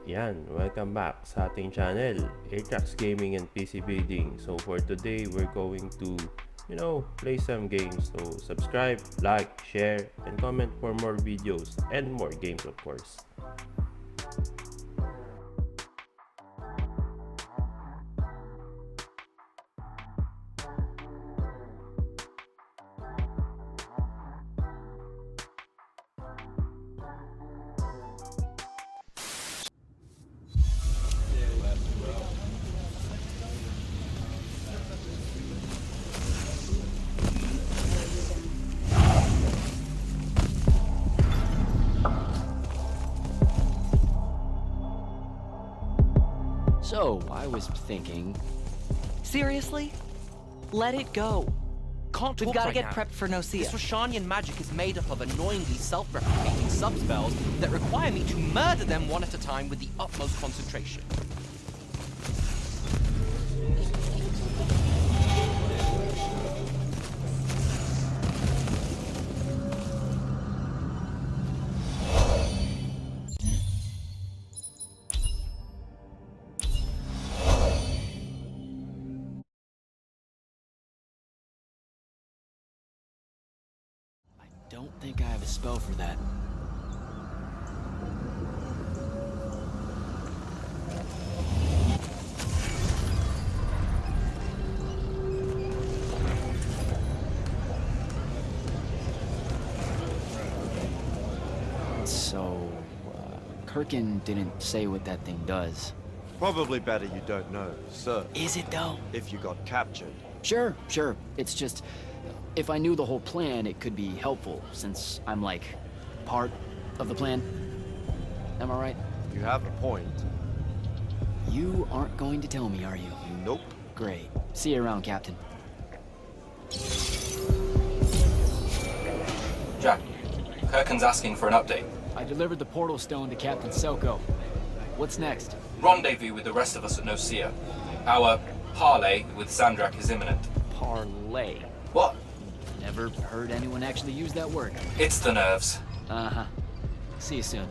Yan, welcome back sa ating channel, Atrax Gaming and PC Building. So for today, we're going to, play some games. So subscribe, like, share, and comment for more videos and more games of course. So, I was thinking... Seriously? Let it go. Can't We've talk got to right get now. prepped for Nocea. This Roshanian magic is made up of annoyingly self-replicating sub-spells that require me to murder them one at a time with the utmost concentration. Don't think I have a spell for that. So, Kirkin didn't say what that thing does. Probably better you don't know, sir. Is it though? If you got captured. Sure. It's just, if I knew the whole plan, it could be helpful, since I'm like, part of the plan. Am I right? You have a point. You aren't going to tell me, are you? Nope. Great. See you around, Captain. Jack, Kirkin's asking for an update. I delivered the portal stone to Captain Selko. What's next? Rendezvous with the rest of us at Nocea. Our parley with Sandrak is imminent. Parlay. What? Never heard anyone actually use that word. It's the nerves. Uh-huh. See you soon.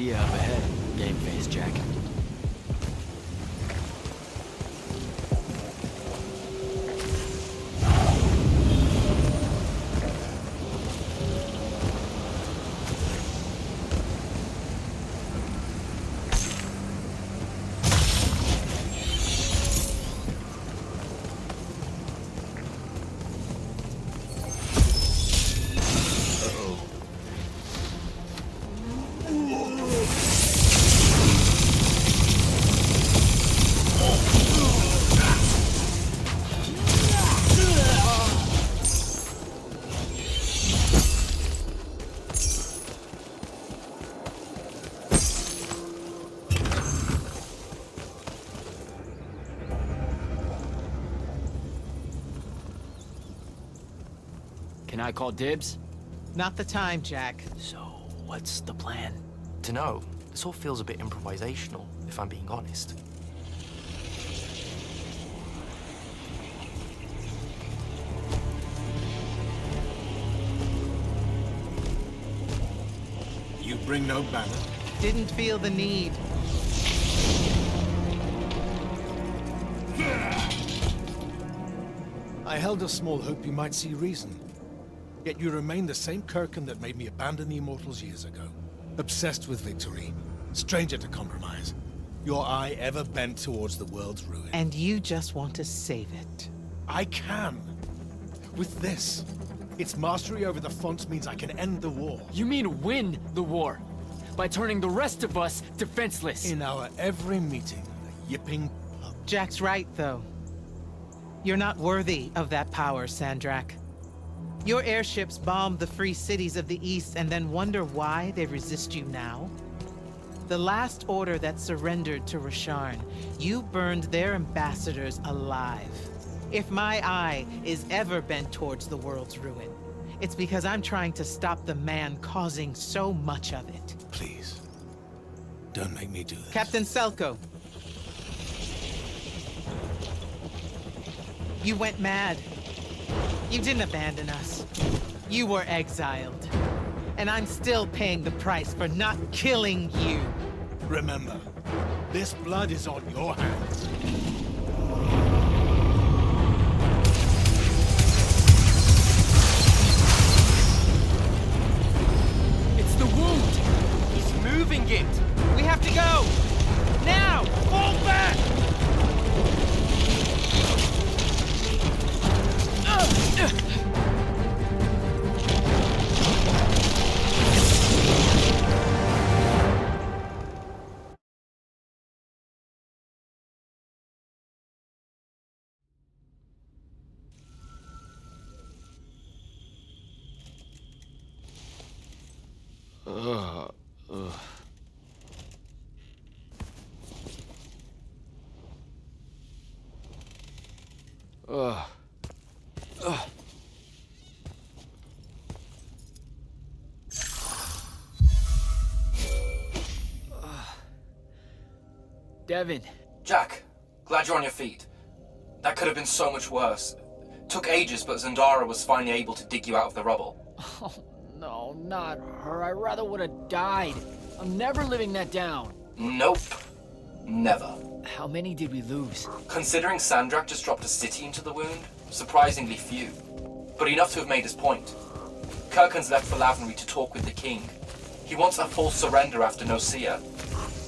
Nocea up ahead, game face Jack. Can I call dibs? Not the time, Jack. So, what's the plan? Dunno. This all feels a bit improvisational, if I'm being honest. You bring no banner? Didn't feel the need. I held a small hope you might see reason. Yet you remain the same Kirkin that made me abandon the Immortals years ago. Obsessed with victory, stranger to compromise. Your eye ever bent towards the world's ruin. And you just want to save it. I can. With this. Its mastery over the fonts means I can end the war. You mean win the war? By turning the rest of us defenseless? In our every meeting, a yipping pub. Jack's right, though. You're not worthy of that power, Sandrak. Your airships bombed the free cities of the East and then wonder why they resist you now? The last order that surrendered to Rasharn, you burned their ambassadors alive. If my eye is ever bent towards the world's ruin, it's because I'm trying to stop the man causing so much of it. Please. Don't make me do this. Captain Selko. You went mad. You didn't abandon us. You were exiled. And I'm still paying the price for not killing you. Remember, this blood is on your hands. It's the wound! He's moving it! We have to go! Now! Fall back! Devin. Jack, glad you're on your feet. That could have been so much worse. Took ages, but Zendara was finally able to dig you out of the rubble. Oh, no, not her. I rather would have died. I'm never living that down. Nope. Never. How many did we lose? Considering Sandrak just dropped a city into the wound, surprisingly few. But enough to have made his point. Kirkin's left for Lavenry to talk with the king. He wants a full surrender after Nocea.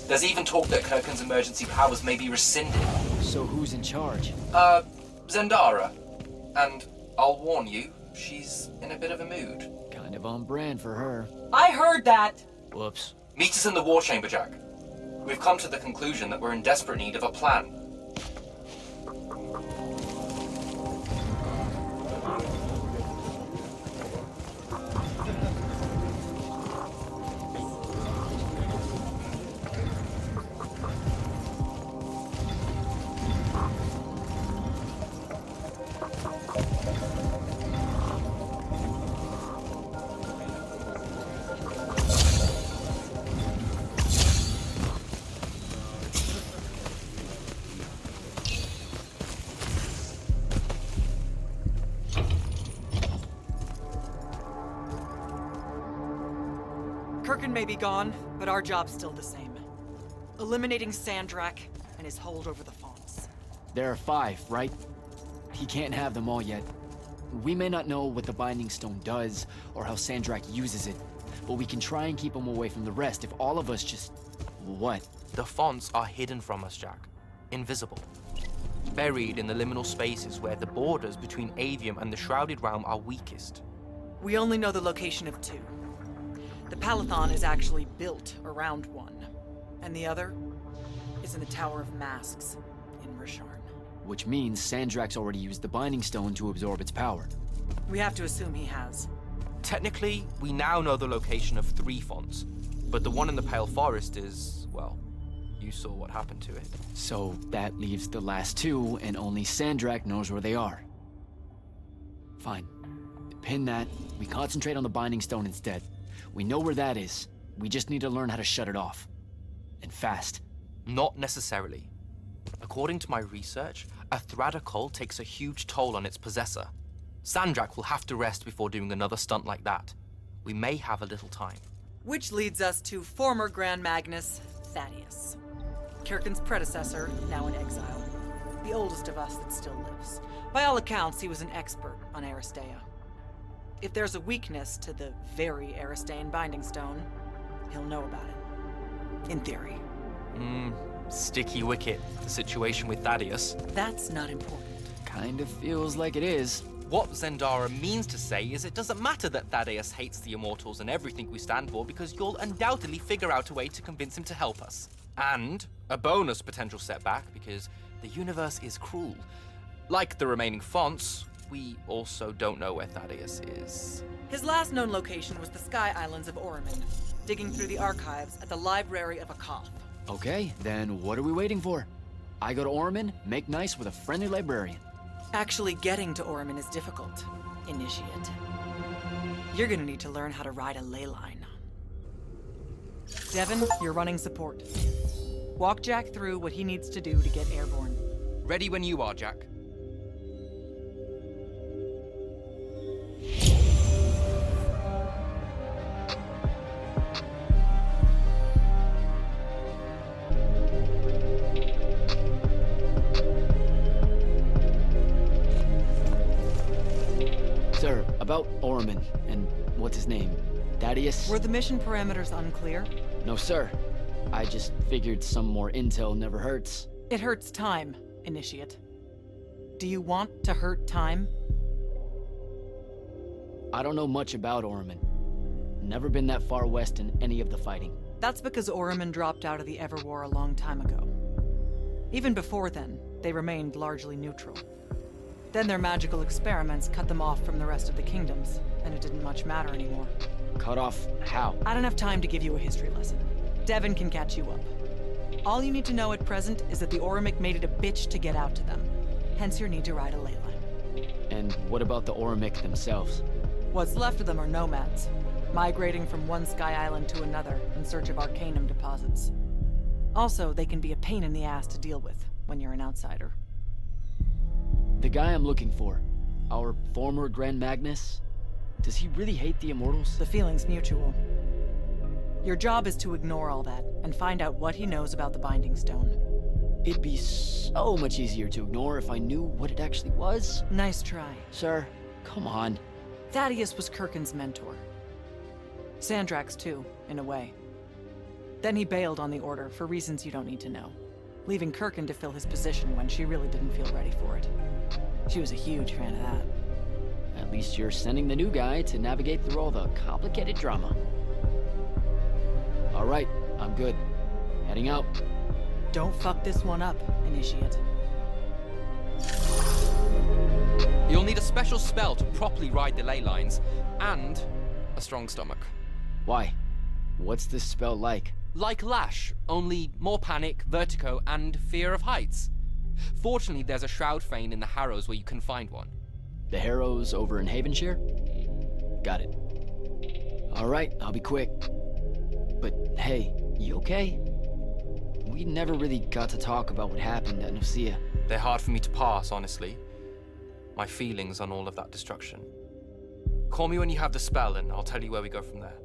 There's even talk that Kirkin's emergency powers may be rescinded. So who's in charge? Zendara. And I'll warn you, she's in a bit of a mood. Kind of on brand for her. I heard that! Whoops. Meet us in the war chamber, Jack. We've come to the conclusion that we're in desperate need of a plan. may be gone, but our job's still the same. Eliminating Sandrak and his hold over the fonts. There are 5, right? He can't have them all yet. We may not know what the Binding Stone does, or how Sandrak uses it, but we can try and keep him away from the rest if all of us just... What? The fonts are hidden from us, Jack. Invisible. Buried in the liminal spaces where the borders between Aveum and the Shrouded Realm are weakest. We only know the location of 2. The Palathon is actually built around one, and the other is in the Tower of Masks in Rasharn. Which means Sandrak's already used the Binding Stone to absorb its power. We have to assume he has. Technically, we now know the location of 3 fonts, but the one in the Pale Forest is, well, you saw what happened to it. So that leaves the last 2, and only Sandrak knows where they are. Fine. Pin that. We concentrate on the Binding Stone instead. We know where that is. We just need to learn how to shut it off. And fast. Not necessarily. According to my research, a Thradda cull takes a huge toll on its possessor. Sandrak will have to rest before doing another stunt like that. We may have a little time. Which leads us to former Grand Magnus, Thaddeus. Kirkin's predecessor, now in exile. The oldest of us that still lives. By all accounts, he was an expert on Aristea. If there's a weakness to the very Aristean Binding Stone, he'll know about it. In theory. Sticky wicket, the situation with Thaddeus. That's not important. Kind of feels like it is. What Zendara means to say is it doesn't matter that Thaddeus hates the Immortals and everything we stand for, because you'll undoubtedly figure out a way to convince him to help us. And a bonus potential setback, because the universe is cruel. Like the remaining fonts, we also don't know where Thaddeus is. His last known location was the Sky Islands of Oramin, digging through the archives at the Library of Akoth. Okay, then what are we waiting for? I go to Oramin, make nice with a friendly librarian. Actually getting to Oramin is difficult, Initiate. You're gonna need to learn how to ride a ley line. Devin, you're running support. Walk Jack through what he needs to do to get airborne. Ready when you are, Jack. Sir, about Oramin and what's his name? Thaddeus? Were the mission parameters unclear? No, sir. I just figured some more intel never hurts. It hurts time, Initiate. Do you want to hurt time? I don't know much about Oramin. Never been that far west in any of the fighting. That's because Oramin dropped out of the Everwar a long time ago. Even before then, they remained largely neutral. Then their magical experiments cut them off from the rest of the kingdoms, and it didn't much matter anymore. Cut off how? I don't have time to give you a history lesson. Devin can catch you up. All you need to know at present is that the Orimic made it a bitch to get out to them. Hence your need to ride a ley line. And what about the Orimic themselves? What's left of them are nomads, migrating from one sky island to another in search of arcanum deposits. Also, they can be a pain in the ass to deal with when you're an outsider. The guy I'm looking for, our former Grand Magnus, does he really hate the Immortals? The feeling's mutual. Your job is to ignore all that and find out what he knows about the Binding Stone. It'd be so much easier to ignore if I knew what it actually was. Nice try. Sir, come on. Thaddeus was Kirkin's mentor. Sandrak's too, in a way. Then he bailed on the Order for reasons you don't need to know, leaving Kirkin to fill his position when she really didn't feel ready for it. She was a huge fan of that. At least you're sending the new guy to navigate through all the complicated drama. All right, I'm good. Heading out. Don't fuck this one up, Initiate. You'll need a special spell to properly ride the ley lines, and a strong stomach. Why? What's this spell like? Like Lash, only more panic, vertigo, and fear of heights. Fortunately, there's a Shroud Fane in the Harrows where you can find one. The Harrows over in Havenshire? Got it. All right, I'll be quick. But hey, you okay? We never really got to talk about what happened at Nocea. They're hard for me to pass, honestly. My feelings on all of that destruction. Call me when you have the spell and I'll tell you where we go from there.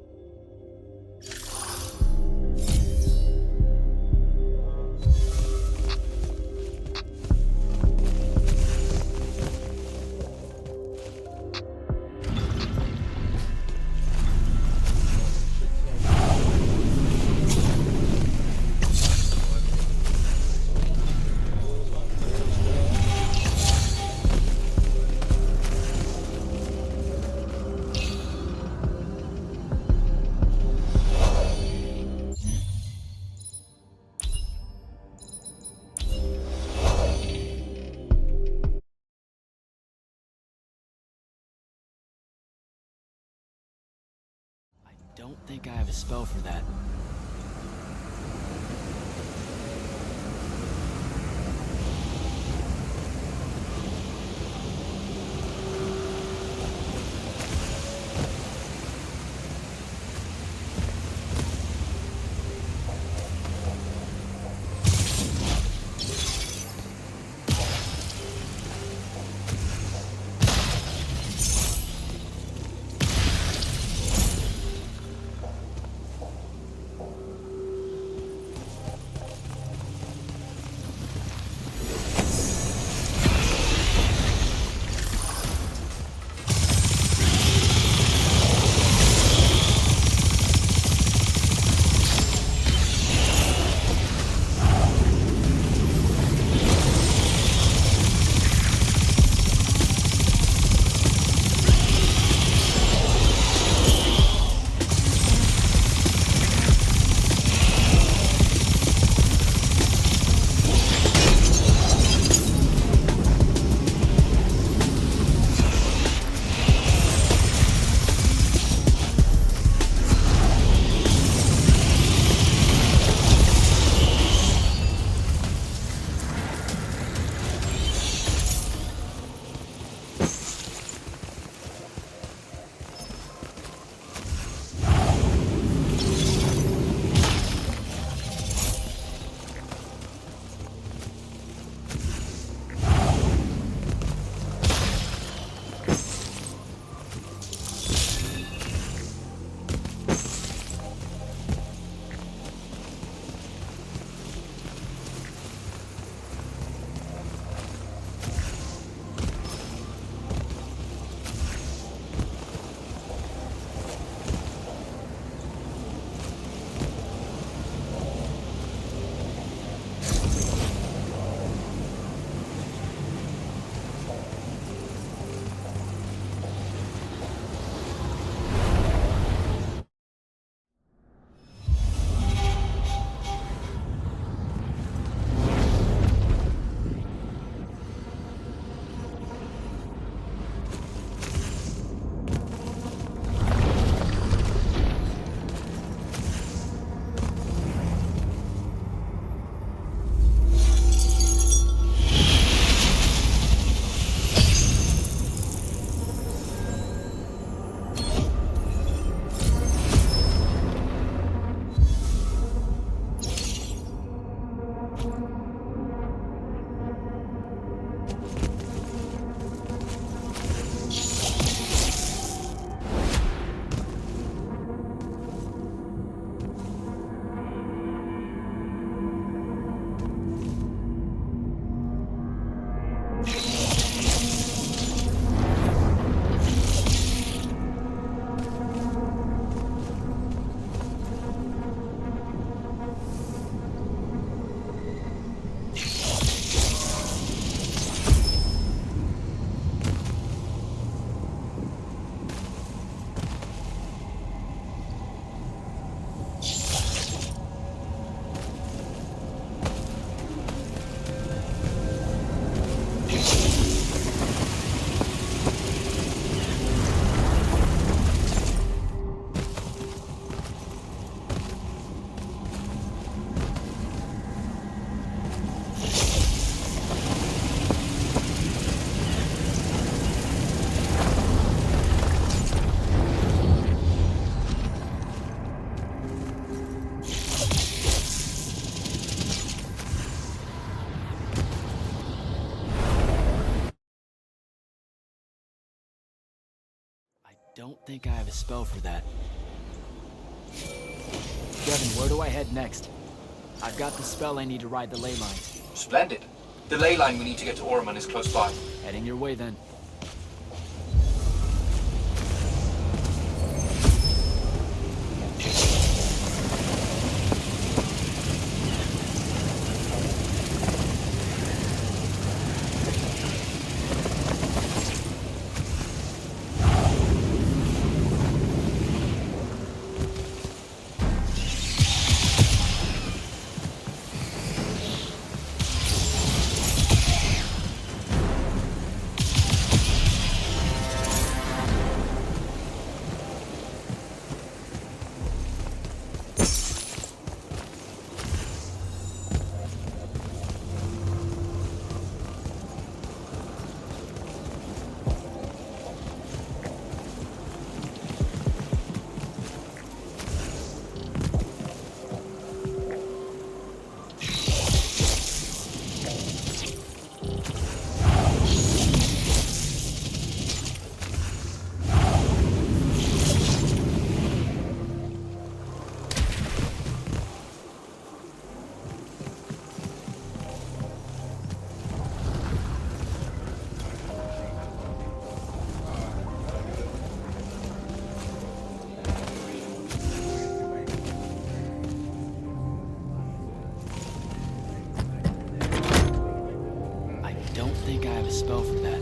think I have a spell for that. Don't think I have a spell for that. Devin, where do I head next? I've got the spell I need to ride the ley lines. Splendid. The ley line we need to get to Oromon is close by. Heading your way then. a spell for that.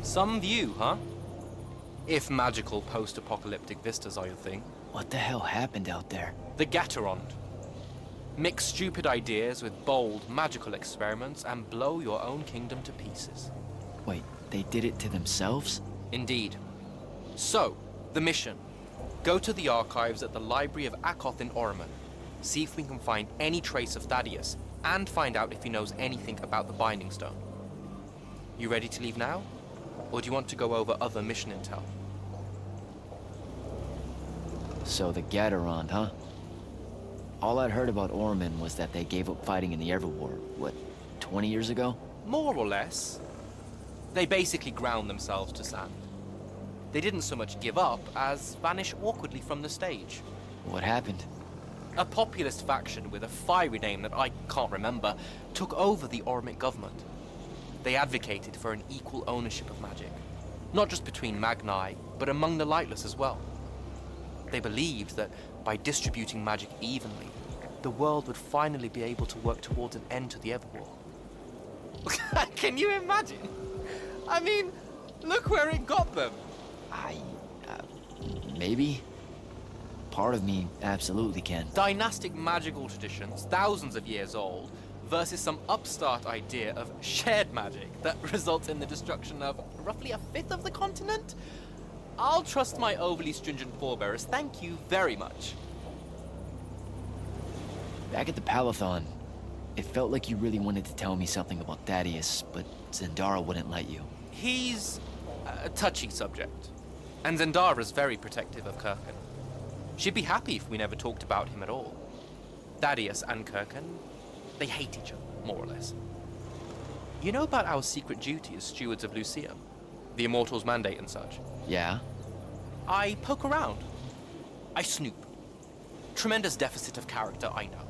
Some view, huh? If magical post-apocalyptic vistas are your thing. What the hell happened out there? The Gatterond. Mix stupid ideas with bold, magical experiments and blow your own kingdom to pieces. Wait, they did it to themselves? Indeed. So, the mission. Go to the archives at the Library of Akoth in Orman. See if we can find any trace of Thaddeus, and find out if he knows anything about the Binding Stone. You ready to leave now? Or do you want to go over other mission intel? So the Gatterond, huh? All I'd heard about Orman was that they gave up fighting in the Everwar, what, 20 years ago? More or less. They basically ground themselves to sand. They didn't so much give up as vanish awkwardly from the stage. What happened? A populist faction with a fiery name that I can't remember took over the Ormic government. They advocated for an equal ownership of magic, not just between Magni, but among the lightless as well. They believed that by distributing magic evenly, the world would finally be able to work towards an end to the Everwar. Can you imagine? I mean, look where it got them. Maybe? Part of me absolutely can. Dynastic magical traditions, thousands of years old, versus some upstart idea of shared magic that results in the destruction of roughly a fifth of the continent? I'll trust my overly stringent forebears, thank you very much. Back at the Palathon, it felt like you really wanted to tell me something about Thaddeus, but Zendara wouldn't let you. He's a touchy subject, and Zendara's very protective of Kirkan. She'd be happy if we never talked about him at all. Thaddeus and Kirkan, they hate each other, more or less. You know about our secret duty as stewards of Lucia? The Immortals' mandate and such? Yeah? I poke around. I snoop. Tremendous deficit of character, I know.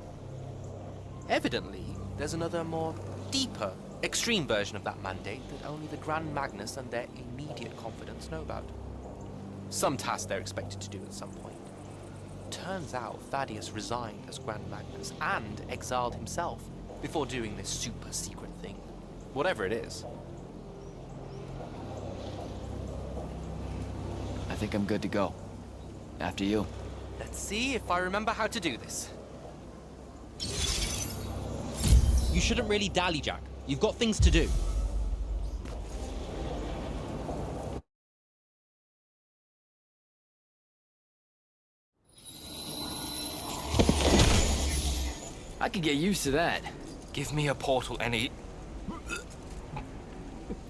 Evidently, there's another more deeper, extreme version of that mandate that only the Grand Magnus and their immediate confidants know about. Some task they're expected to do at some point. Turns out Thaddeus resigned as Grand Magnus and exiled himself before doing this super secret thing. Whatever it is. I think I'm good to go. After you. Let's see if I remember how to do this. You shouldn't really dally, Jack. You've got things to do. I could get used to that. Give me a portal any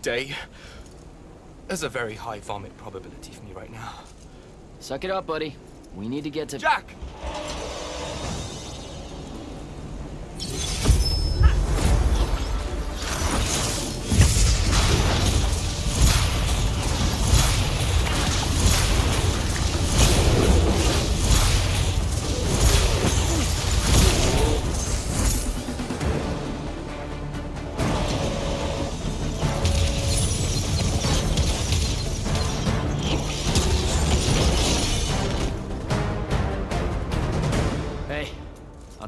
day. There's a very high vomit probability for me right now. Suck it up, buddy. We need to get to... Jack!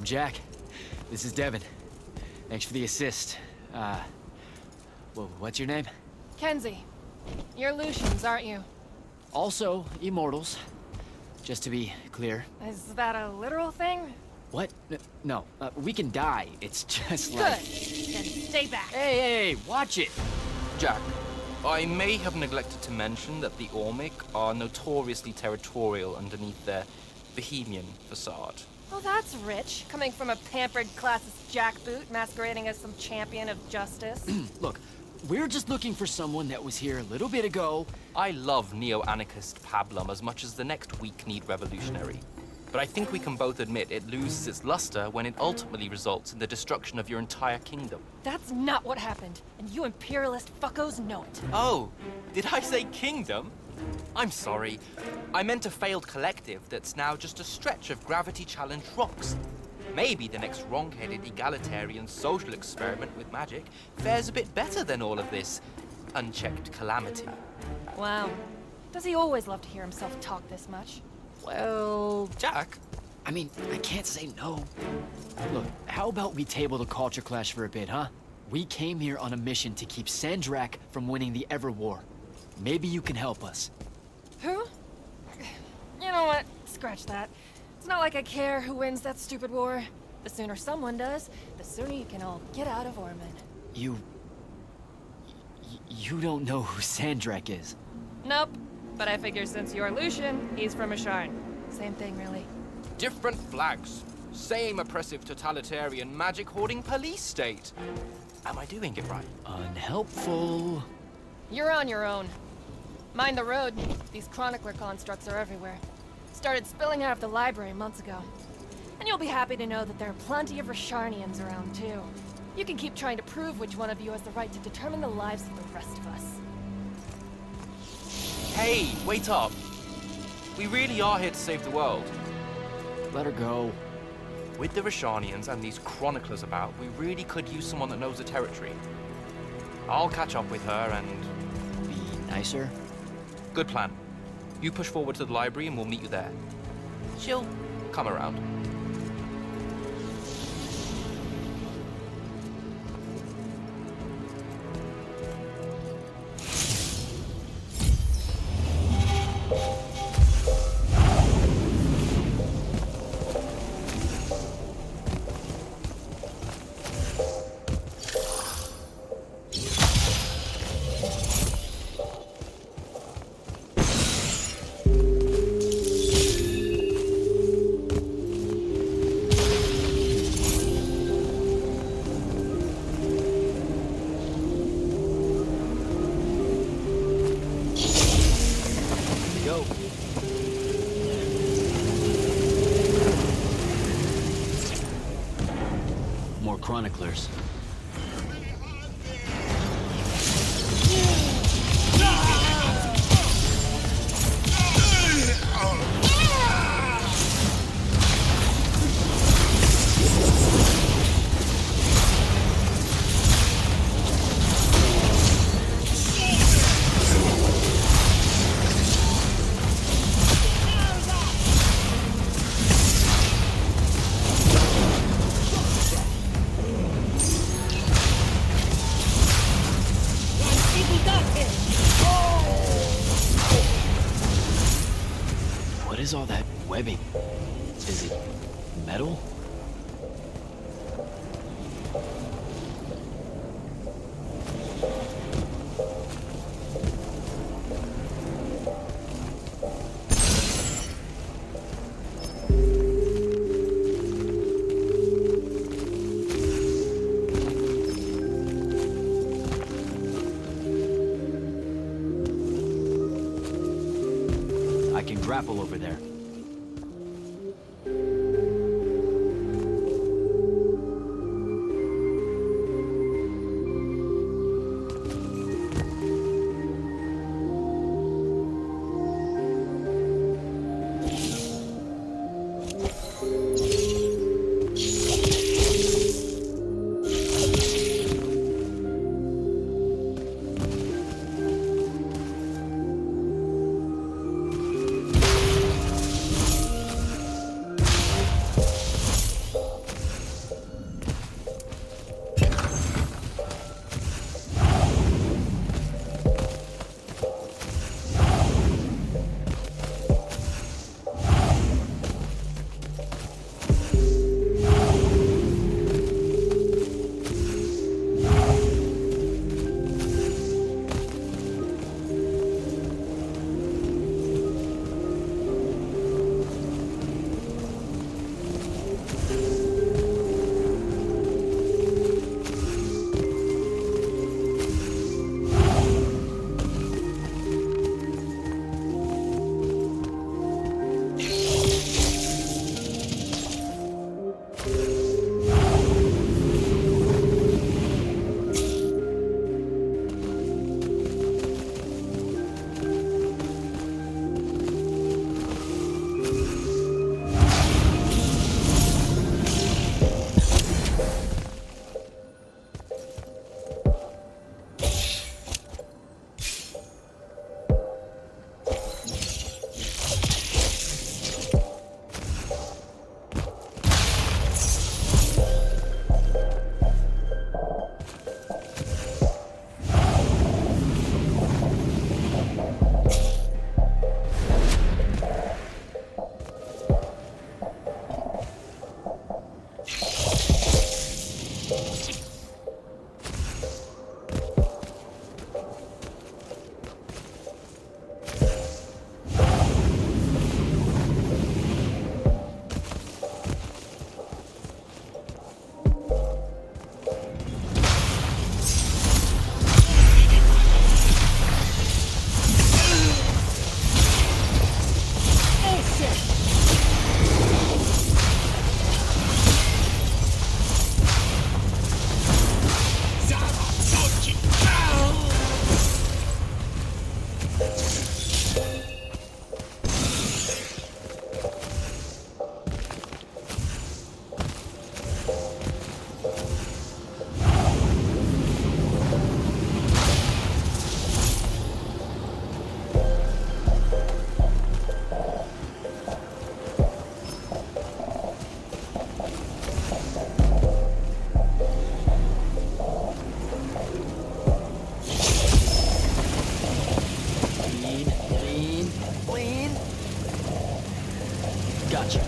I'm Jack. This is Devin. Thanks for the assist. What's your name? Kenzie. You're Lucians, aren't you? Also, Immortals. Just to be clear. Is that a literal thing? What? No, we can die. It's just Good. like... Then stay back. Hey, watch it! Jack, I may have neglected to mention that the Ormic are notoriously territorial underneath their Bohemian facade. Well, that's rich, coming from a pampered classist jackboot masquerading as some champion of justice. Look, we're just looking for someone that was here a little bit ago. I love neo-anarchist pablum as much as the next weak-kneed revolutionary. But I think we can both admit it loses its luster when it ultimately results in the destruction of your entire kingdom. That's not what happened, and you imperialist fuckos know it. Oh, did I say kingdom? I'm sorry. I meant a failed collective that's now just a stretch of gravity-challenged rocks. Maybe the next wrong-headed egalitarian social experiment with magic fares a bit better than all of this unchecked calamity. Wow. Does he always love to hear himself talk this much? Well, Jack. I mean, I can't say no. Look, how about we table the culture clash for a bit, huh? We came here on a mission to keep Sandrak from winning the Ever War. Maybe you can help us. Who? You know what? Scratch that. It's not like I care who wins that stupid war. The sooner someone does, the sooner you can all get out of Ormond. You don't know who Sandrak is? Nope. But I figure since you're Lucian, he's from Asharn. Same thing, really. Different flags. Same oppressive totalitarian magic-hoarding police state. Am I doing it right? Unhelpful. You're on your own. Mind the road. These chronicler constructs are everywhere. Started spilling out of the library months ago. And you'll be happy to know that there are plenty of Rasharnians around, too. You can keep trying to prove which one of you has the right to determine the lives of the rest of us. Hey, wait up. We really are here to save the world. Let her go. With the Rasharnians and these chroniclers about, we really could use someone that knows the territory. I'll catch up with her and... Be nicer? Good plan. You push forward to the library and we'll meet you there. She'll come around. Chroniclers. What is all that webbing? Is it metal? I can grapple over there. Gotcha.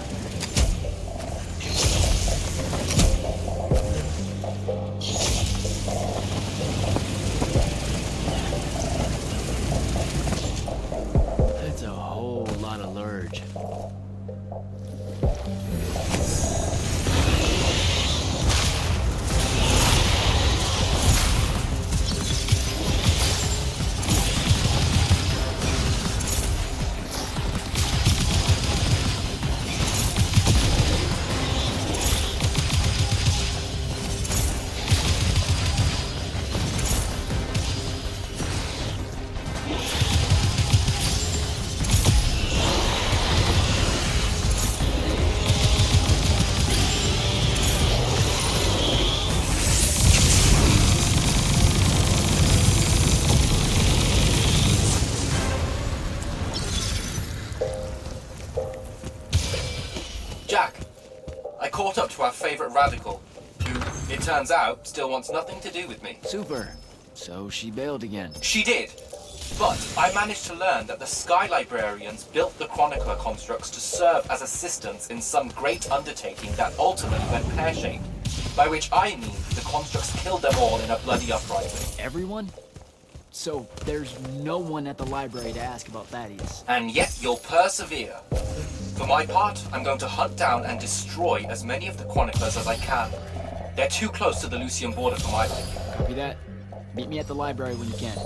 That's a whole lot of lurge. Jack, I caught up to our favorite radical, who, it turns out, still wants nothing to do with me. Super. So she bailed again. She did, but I managed to learn that the Sky Librarians built the Chronicler constructs to serve as assistants in some great undertaking that ultimately went pear-shaped, by which I mean the constructs killed them all in a bloody uprising. Everyone? So there's no one at the library to ask about Thaddeus. And yet you'll persevere. For my part, I'm going to hunt down and destroy as many of the Chroniclers as I can. They're too close to the Lucian border for my liking. Copy that. Meet me at the library when you can.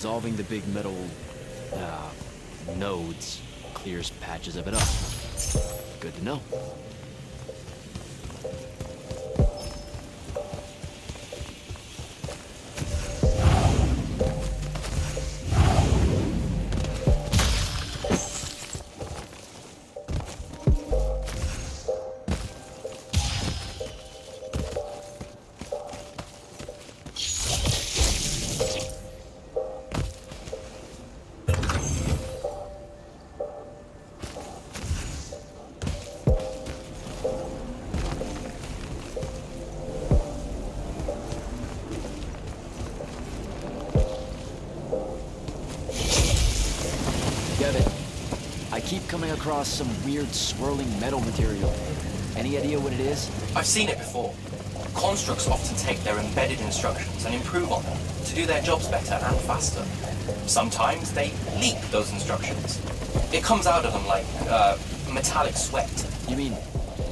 dissolving the big metal, nodes clears patches of it up. Good to know. I keep coming across some weird swirling metal material. Any idea what it is? I've seen it before. Constructs often take their embedded instructions and improve on them to do their jobs better and faster. Sometimes they leak those instructions. It comes out of them like metallic sweat. You mean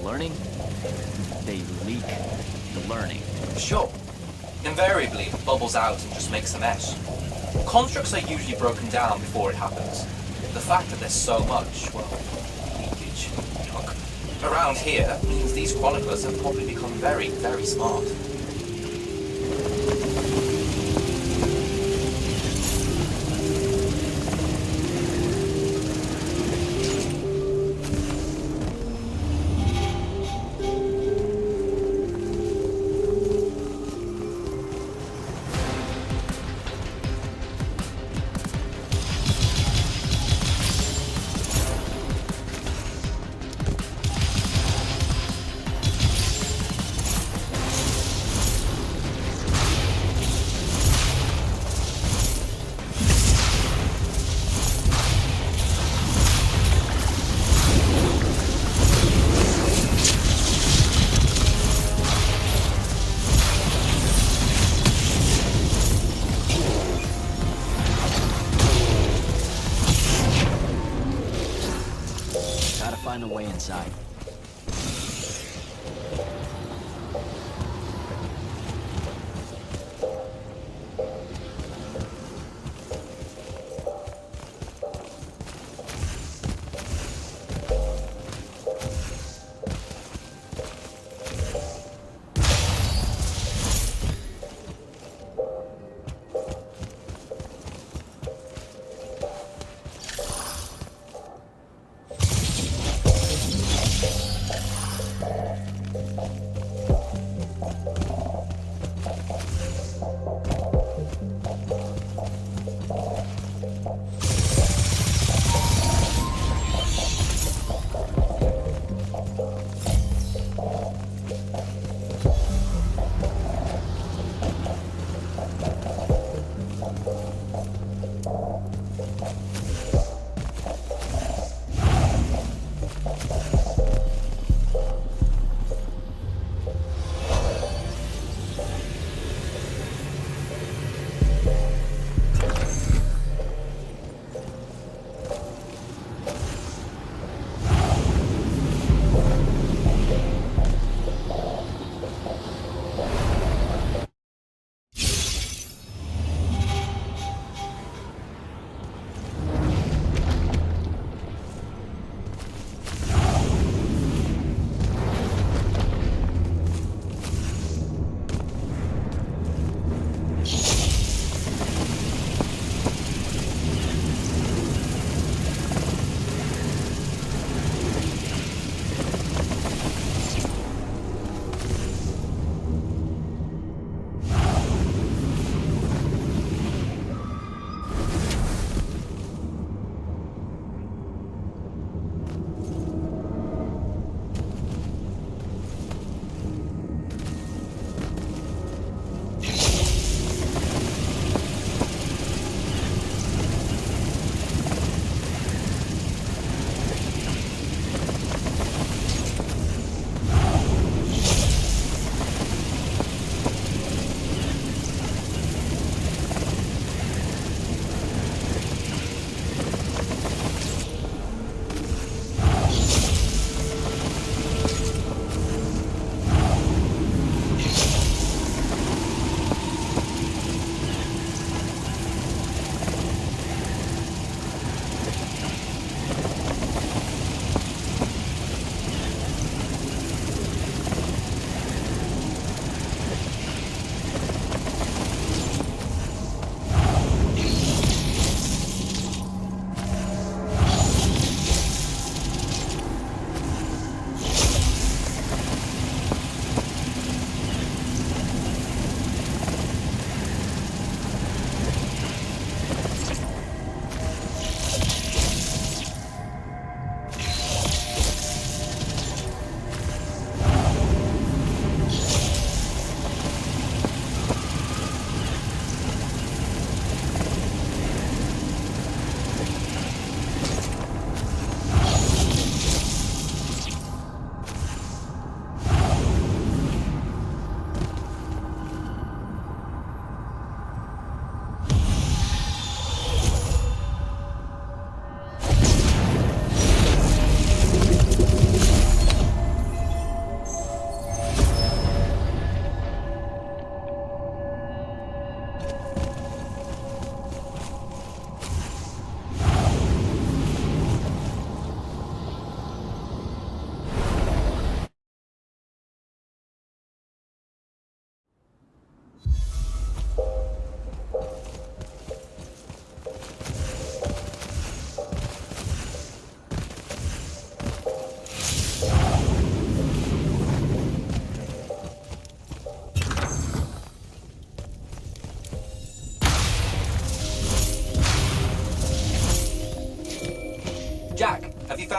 learning? They leak the learning. Sure. Invariably, it bubbles out and just makes a mess. Constructs are usually broken down before it happens. The fact that there's so much, well, leakage, junk, around here means these chroniclers have probably become very, very smart. Find a way inside.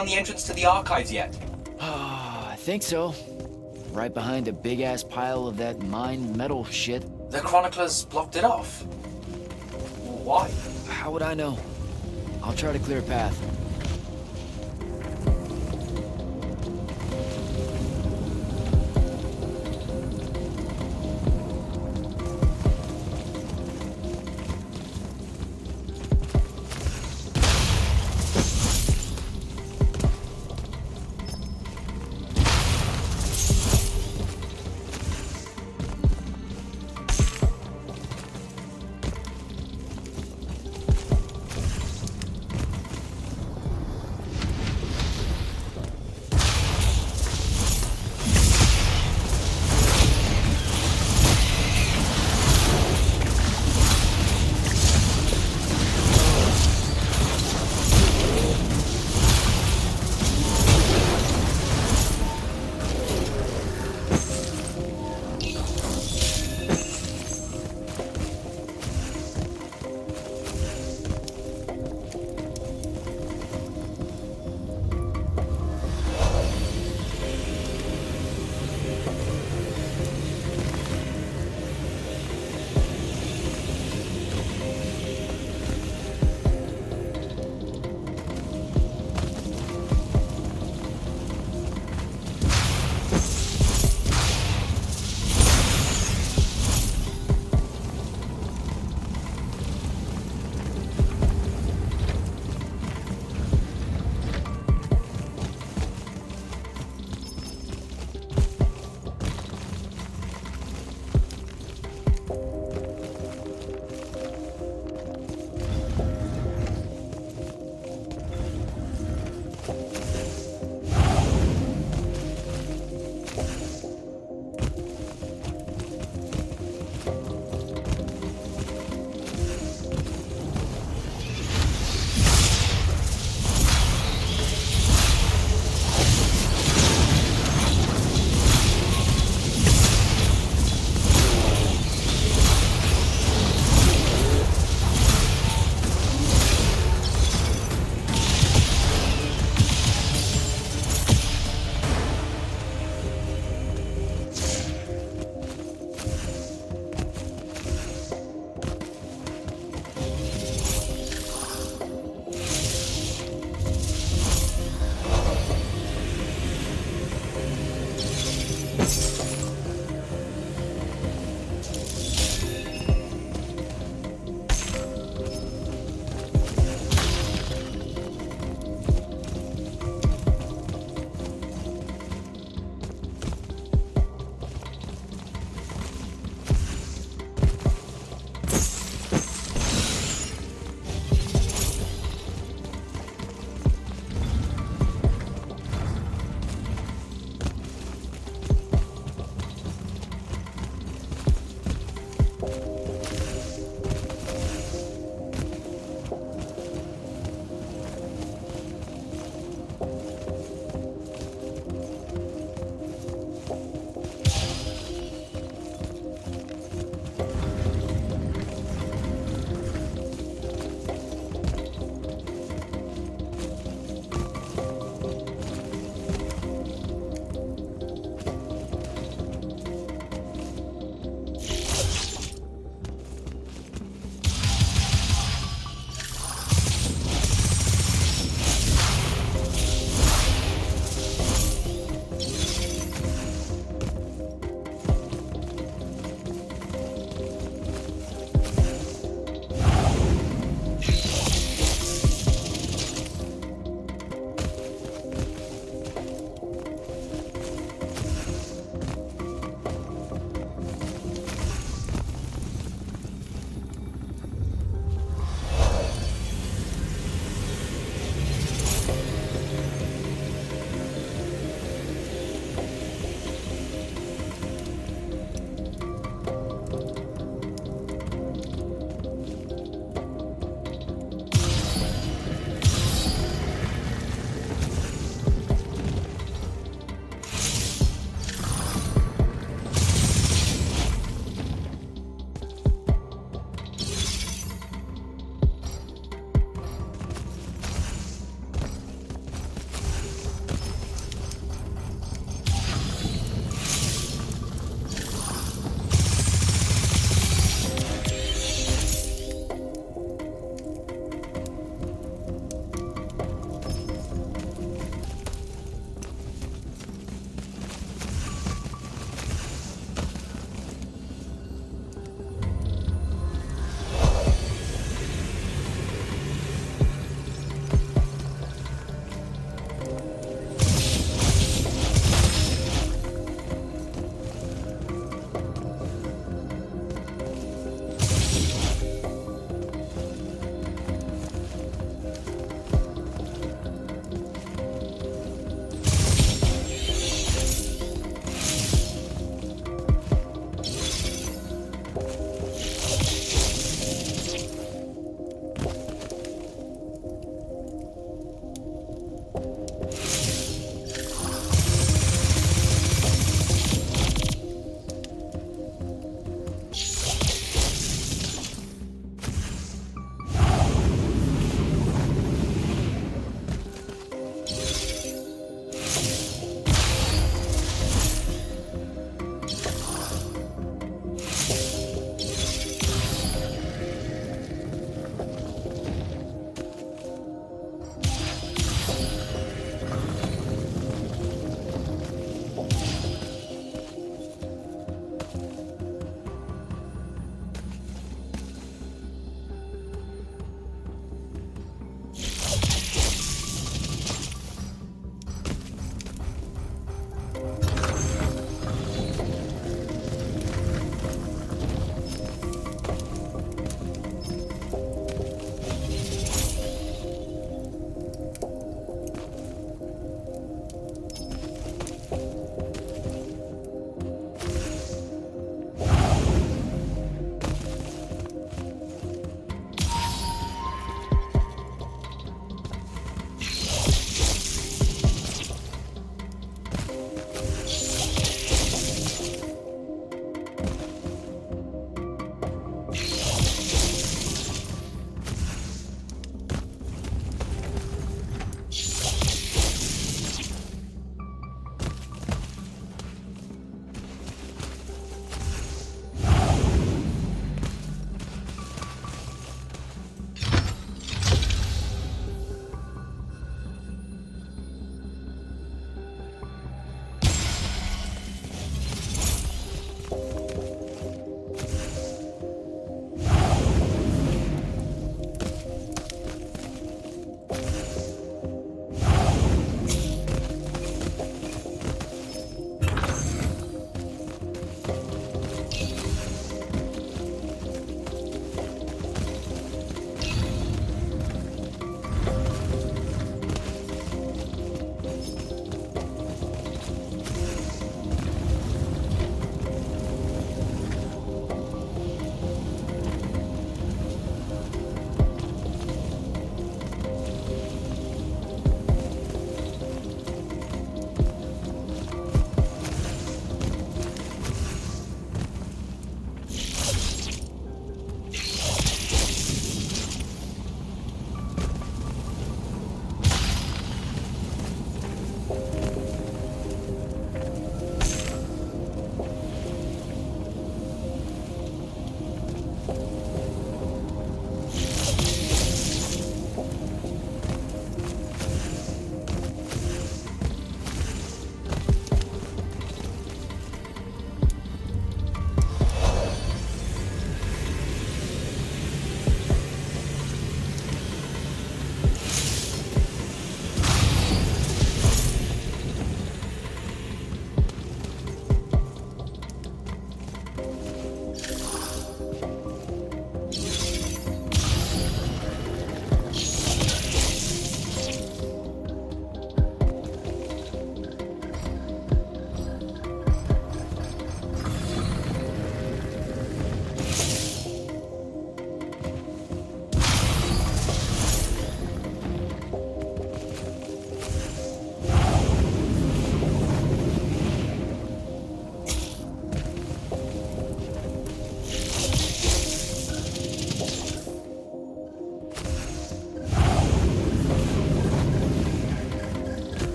found the entrance to the archives yet? I think so. Right behind a big-ass pile of that mined metal shit. The chroniclers blocked it off. Why? How would I know? I'll try to clear a path.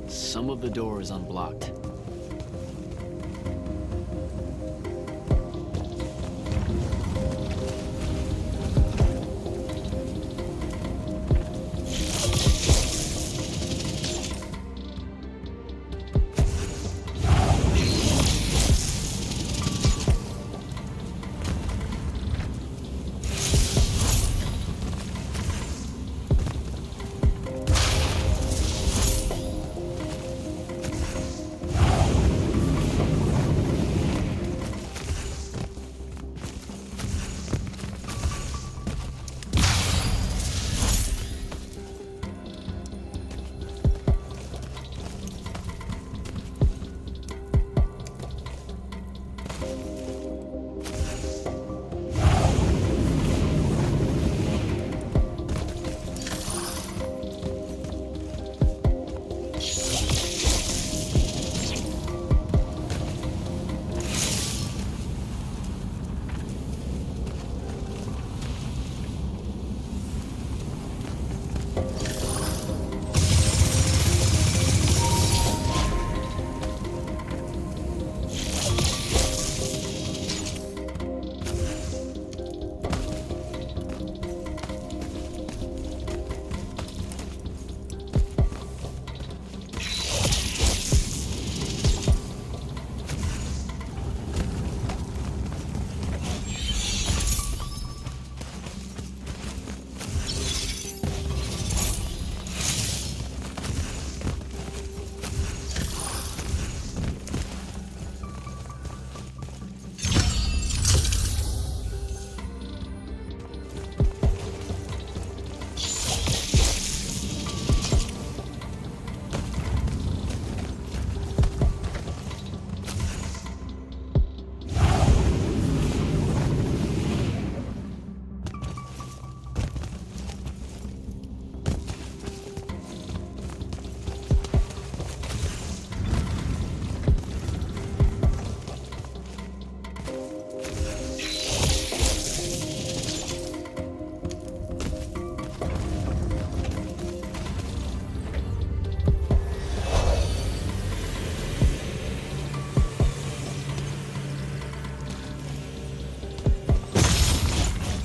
Some of the door is unblocked.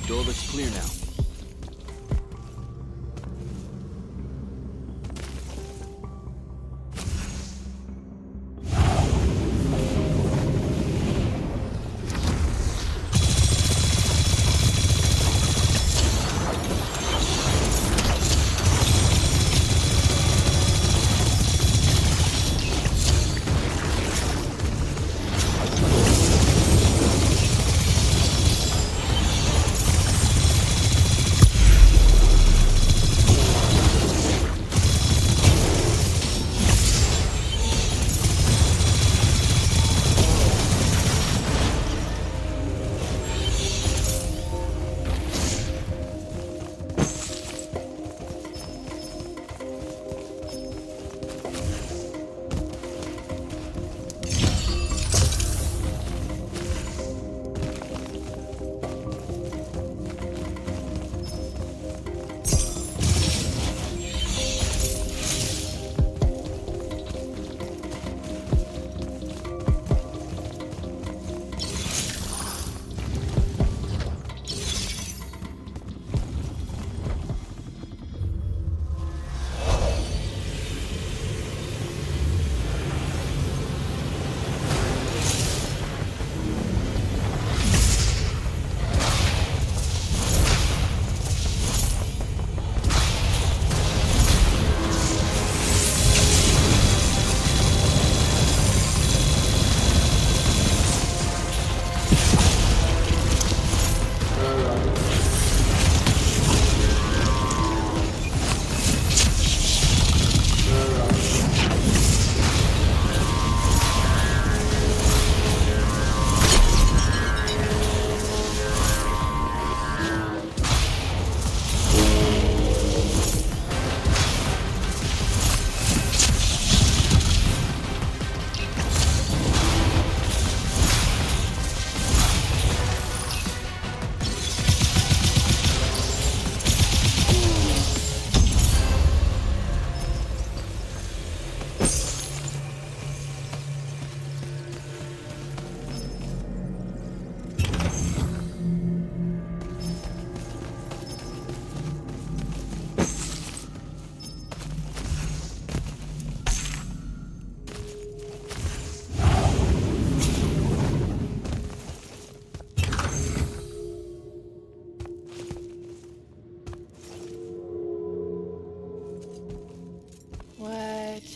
Door looks clear now.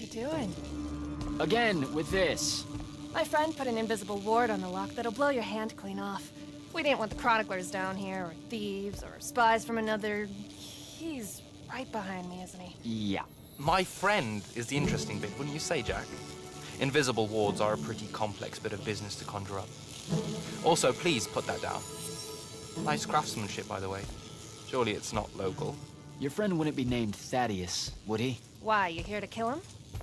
doing? Again, with this. My friend put an invisible ward on the lock that'll blow your hand clean off. We didn't want the chroniclers down here, or thieves, or spies from another... He's right behind me, isn't he? Yeah. My friend is the interesting bit, wouldn't you say, Jack? Invisible wards are a pretty complex bit of business to conjure up. Also, please put that down. Nice craftsmanship, by the way. Surely it's not local. Your friend wouldn't be named Thaddeus, would he? Why, you here to kill him?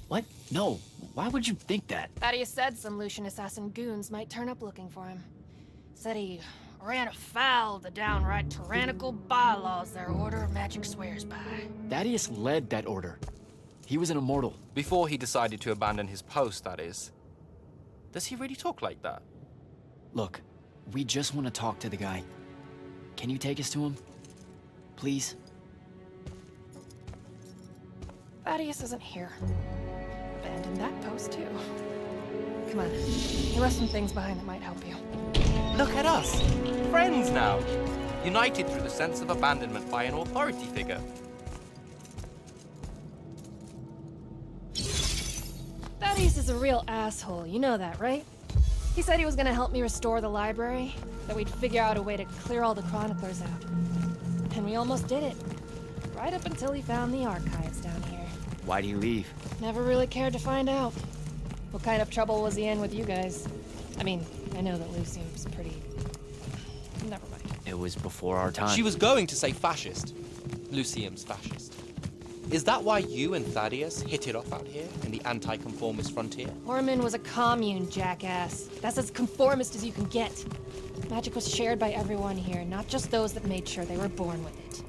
What? No. Why would you think that? Thaddeus said some Lucian assassin goons might turn up looking for him. Said he ran afoul of the downright tyrannical bylaws their order of magic swears by. Thaddeus led that order. He was an immortal. Before he decided to abandon his post, that is. Does he really talk like that? Look, we just want to talk to the guy. Can you take us to him? Please? Thaddeus isn't here. Abandoned that post, too. Come on. He left some things behind that might help you. Look at us! Friends now! United through the sense of abandonment by an authority figure. Thaddeus is a real asshole, you know that, right? He said he was gonna help me restore the library, that we'd figure out a way to clear all the chroniclers out. And we almost did it. Right up until he found the archives down here. Why'd he leave? Never really cared to find out. What kind of trouble was he in with you guys? I mean, I know that Lucian's pretty... Never mind. It was before our time. She was going to say fascist. Lucium's fascist. Is that why you and Thaddeus hit it off out here in the anti-conformist frontier? Orman was a commune, jackass. That's as conformist as you can get. Magic was shared by everyone here, not just those that made sure they were born with it.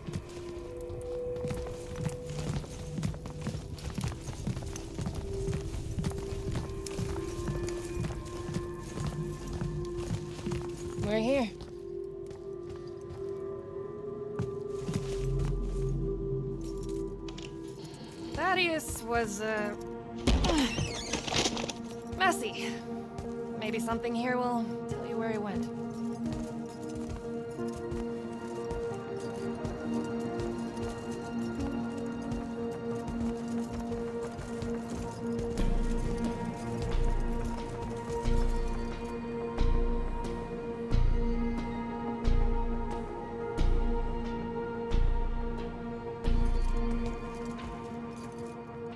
We're here. Thaddeus was, messy. Maybe something here will tell you where he went.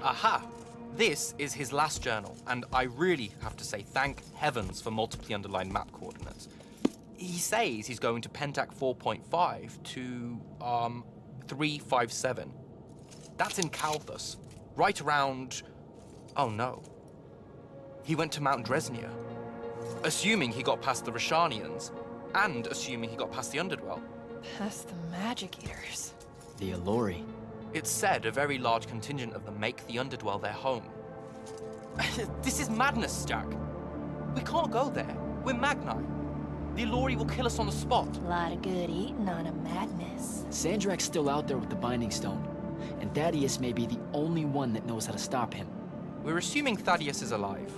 Aha! This is his last journal, and I really have to say thank heavens for multiply underlined map coordinates. He says he's going to Pentac 4.5 to, 357. That's in Calthus, right around... oh no. He went to Mount Dresnia. Assuming he got past the Rashanians, and assuming he got past the Underdwell. Past the Magic Eaters. The Allori. It's said a very large contingent of them make the Underdwell their home. This is madness, Jack. We can't go there. We're Magni. The Allori will kill us on the spot. A lot of good eating on a madness. Sandrak's still out there with the Binding Stone, and Thaddeus may be the only one that knows how to stop him. We're assuming Thaddeus is alive.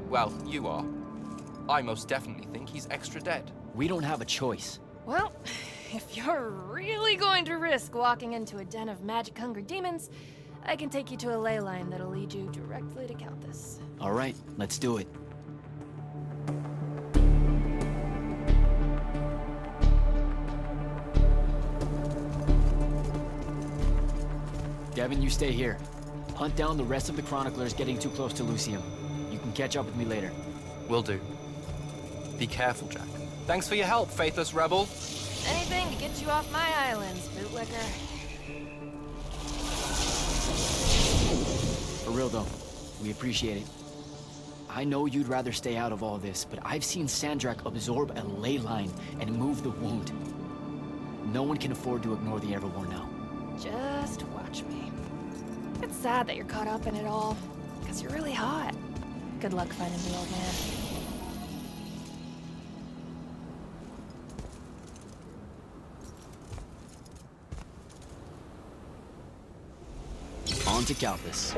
Well, you are. I most definitely think he's extra dead. We don't have a choice. Well, if you're really going to risk walking into a den of magic-hungry demons, I can take you to a ley line that'll lead you directly to Calthus. All right, let's do it. Devin, you stay here. Hunt down the rest of the chroniclers getting too close to Lucium. You can catch up with me later. Will do. Be careful, Jack. Thanks for your help, faithless rebel. Anything to get you off my islands, bootlicker. For real though, we appreciate it. I know you'd rather stay out of all this, but I've seen Sandrak absorb a ley line and move the wound. No one can afford to ignore the Everwar now. Just watch me. It's sad that you're caught up in it all, because you're really hot. Good luck finding the old man. On to Calthus.